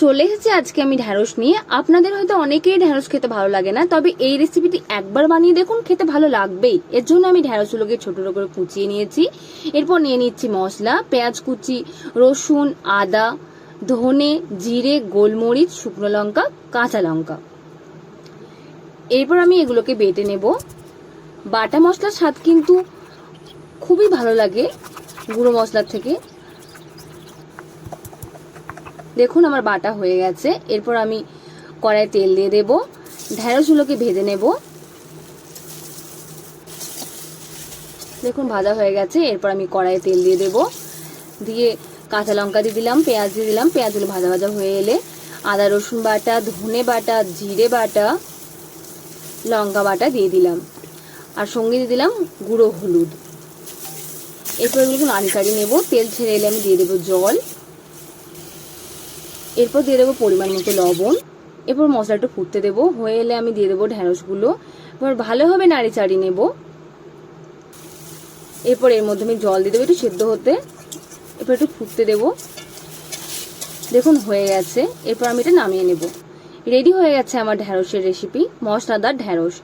চলে এসেছি আজকে আমি ঢ্যাঁড়স নিয়ে। আপনাদের হয়তো অনেকেই ঢ্যাঁড়স খেতে ভালো লাগে না, তবে এই রেসিপিটি একবার বানিয়ে দেখুন, খেতে ভালো লাগবেই। এর জন্য আমি ঢ্যাঁড়সগুলোকে ছোট ছোট করে কুচিয়ে নিয়েছি। এরপর নিয়ে নিচ্ছি মশলা, পেঁয়াজ কুচি, রসুন, আদা, ধনে, জিরে, গোলমরিচ, শুকনো লঙ্কা, কাঁচা লঙ্কা। এরপর আমি এগুলোকে বেটে নেব। বাটা মশলার স্বাদ কিন্তু খুবই ভালো লাগে গুঁড়ো মশলার থেকে। দেখুন আমার বাটা হয়ে গেছে। এরপর আমি কড়াই তেল দিয়ে দেব, ঢ্যাঁড়সগুলোকে ভেজে নেব। দেখুন ভাজা হয়ে গেছে। এরপর আমি কড়াই তেল দিয়ে দেব, দিয়ে কাঁচা লঙ্কা দিয়ে দিলাম, পেঁয়াজ দিয়ে দিলাম। পেঁয়াজগুলো ভাজা ভাজা হয়ে এলে আদা রসুন বাটা, ধনে বাটা, জিরে বাটা, লঙ্কা বাটা দিয়ে দিলাম, আর সঙ্গে দিয়ে দিলাম গুঁড়ো হলুদ। এরপর এগুলো নাড়ি চাড়িয়ে নেব। তেল ছেড়ে এলে আমি দিয়ে দেবো জল। এরপর দিয়ে দেবো পরিমাণ মতো লবণ। এরপর মশলাটা ফুটতে দেবো। হয়ে এলে আমি দিয়ে দেবো ঢ্যাঁড়সগুলো। এবার ভালোভাবে নাড়ি চাড়িয়ে নেব। এরপর এর মধ্যে আমি জল দিয়ে দেবো একটু সেদ্ধ হতে। এরপর একটু ফুটতে দেবো। দেখুন হয়ে গেছে। এরপর আমি এটা নামিয়ে নেব। রেডি হয়ে গেছে আমার ঢ্যাঁড়সের রেসিপি, মশলাদার ঢ্যাঁড়স।